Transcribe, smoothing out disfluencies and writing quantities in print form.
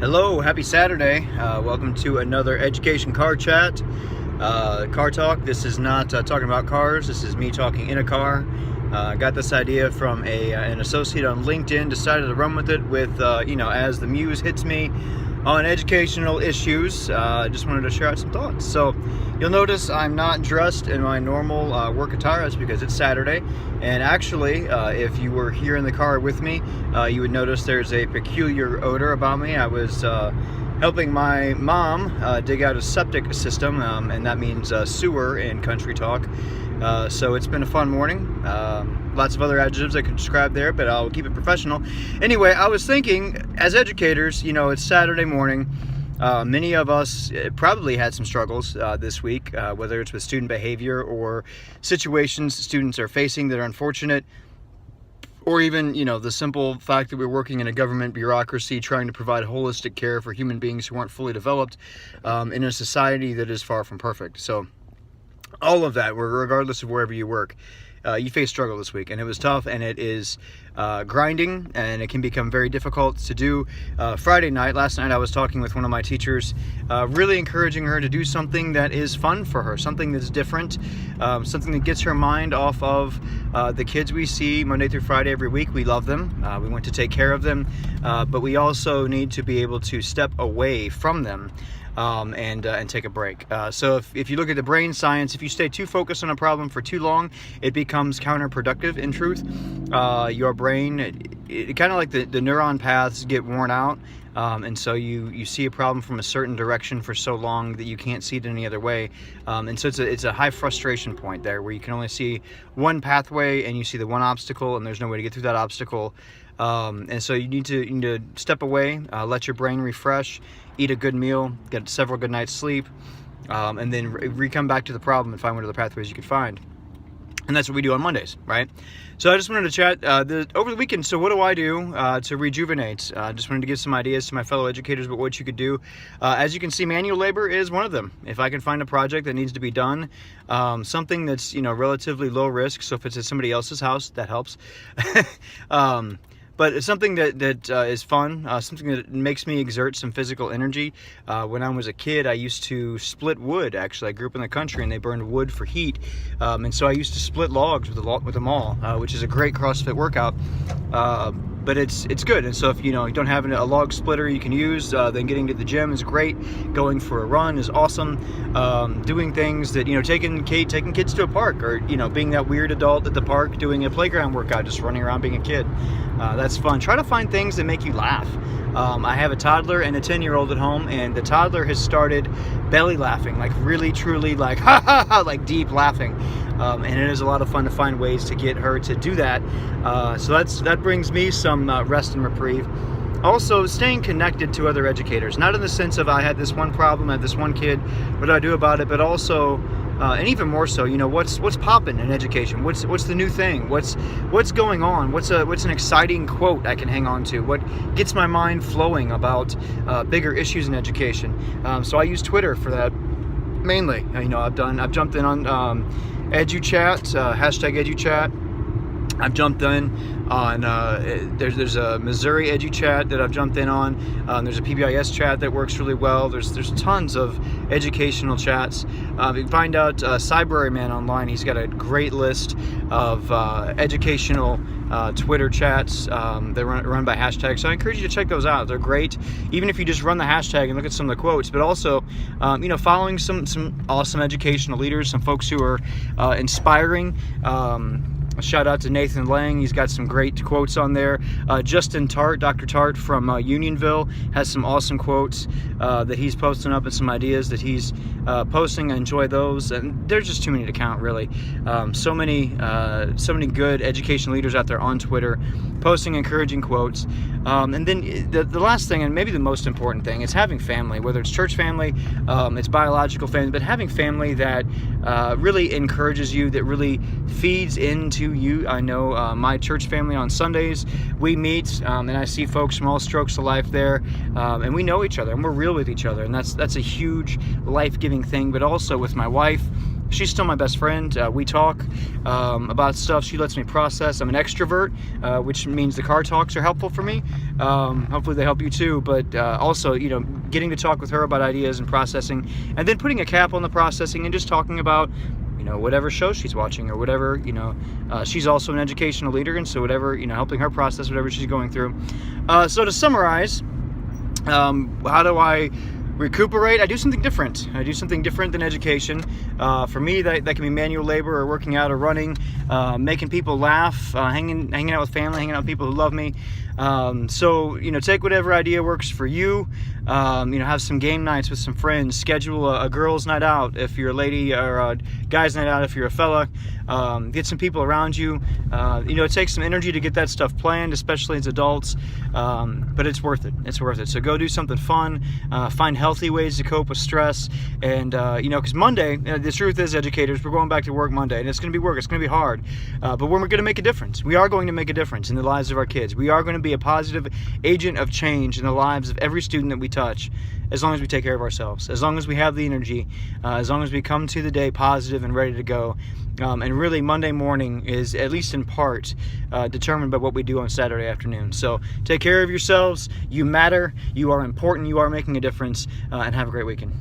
Hello, happy Saturday. Welcome to another Education Car Chat. Car Talk. This is not talking about cars. This is me talking in a car. Got this idea from an associate on LinkedIn. Decided to run with it as the muse hits me on educational issues. Just wanted to share out some thoughts. So you'll notice I'm not dressed in my normal work attire. That's because it's Saturday. And actually, if you were here in the car with me, you would notice there's a peculiar odor about me. I was helping my mom dig out a septic system, and that means sewer in country talk. So it's been a fun morning. Lots of other adjectives I could describe there, but I'll keep it professional. Anyway, I was thinking, as educators, it's Saturday morning. Many of us probably had some struggles this week, whether it's with student behavior or situations students are facing that are unfortunate, or even, the simple fact that we're working in a government bureaucracy trying to provide holistic care for human beings who aren't fully developed in a society that is far from perfect. So all of that, regardless of wherever you work, you face struggle this week, and it was tough, and it is grinding, and it can become very difficult to do. Last night I was talking with one of my teachers, really encouraging her to do something that is fun for her, something that's different, something that gets her mind off of the kids we see Monday through Friday every week. We love them, we want to take care of them, but we also need to be able to step away from them and take a break. So if you look at the brain science, if you stay too focused on a problem for too long, it becomes counterproductive in truth. Your brain, it kind of like the neuron paths get worn out, and so you see a problem from a certain direction for so long that you can't see it any other way, and so it's a high frustration point there where you can only see one pathway and you see the one obstacle and there's no way to get through that obstacle. And so you need to step away, let your brain refresh, eat a good meal, get several good nights sleep, and then come back to the problem and find what other pathways you can find. And that's what we do on Mondays, right? So I just wanted to chat over the weekend. So what do I do to rejuvenate? Just wanted to give some ideas to my fellow educators about what you could do. As you can see, manual labor is one of them. If I can find a project that needs to be done, something that's relatively low risk. So if it's at somebody else's house, that helps. But it's something that is fun, something that makes me exert some physical energy. When I was a kid, I used to split wood. Actually, I grew up in the country, and they burned wood for heat. And so I used to split logs with them all, which is a great CrossFit workout. But it's good. And so if you don't have a log splitter you can use, then getting to the gym is great. Going for a run is awesome. Doing things that taking kids to a park, or being that weird adult at the park doing a playground workout, just running around being a kid. That's fun. Try to find things that make you laugh. I have a toddler and a 10-year-old at home, and the toddler has started belly laughing, like really truly like ha ha ha, like deep laughing. And it is a lot of fun to find ways to get her to do that. So that brings me some rest and reprieve. Also, staying connected to other educators, not in the sense of I had this one problem, I had this one kid, what do I do about it, but also, and even more so, what's popping in education? What's the new thing? What's going on? What's an exciting quote I can hang on to? What gets my mind flowing about bigger issues in education? So I use Twitter for that mainly. I've jumped in on EduChat, hashtag EduChat. I've jumped in on, there's a Missouri EduChat that I've jumped in on. There's a PBIS chat that works really well. There's tons of educational chats. You can find out Cybraryman online. He's got a great list of educational Twitter chats that run by hashtags. So I encourage you to check those out. They're great, even if you just run the hashtag and look at some of the quotes, but also, following some awesome educational leaders, some folks who are inspiring. Shout out to Nathan Lang. He's got some great quotes on there. Justin Tart, Dr. Tart from Unionville, has some awesome quotes that he's posting up, and some ideas that he's posting. I enjoy those, and there's just too many to count, really. So many good education leaders out there on Twitter posting encouraging quotes. And then the last thing, and maybe the most important thing, is having family, whether it's church family, it's biological family, but having family that really encourages you, that really feeds into you. I know my church family on Sundays, we meet, and I see folks from all strokes of life there, and we know each other, and we're real with each other, and that's a huge life-giving thing. But also with my wife, she's still my best friend. We talk about stuff. She lets me process. I'm an extrovert, which means the car talks are helpful for me. Hopefully they help you too, but also, you know, getting to talk with her about ideas and processing, and then putting a cap on the processing and just talking about, you know, whatever show she's watching or whatever, you know. She's also an educational leader, and so whatever, you know, helping her process whatever she's going through. So to summarize, how do I recuperate? I do something different. I do something different than education. For me, that can be manual labor or working out or running, making people laugh, hanging out with family, hanging out with people who love me. So, you know, take whatever idea works for you. You know, have some game nights with some friends. Schedule a girls' night out if you're a lady, or a guys' night out if you're a fella. Get some people around you. You know, it takes some energy to get that stuff planned, especially as adults, but it's worth it. It's worth it. So go do something fun. Find healthy ways to cope with stress. And, you know, because Monday, the truth is, educators, we're going back to work Monday, and it's going to be work. It's going to be hard. But we're going to make a difference. We are going to make a difference in the lives of our kids. We are going to be a positive agent of change in the lives of every student that we touch, as long as we take care of ourselves, as long as we have the energy, as long as we come to the day positive and ready to go. And really, Monday morning is, at least in part, determined by what we do on Saturday afternoon. So take care of yourselves. You matter. You are important. You are making a difference. And have a great weekend.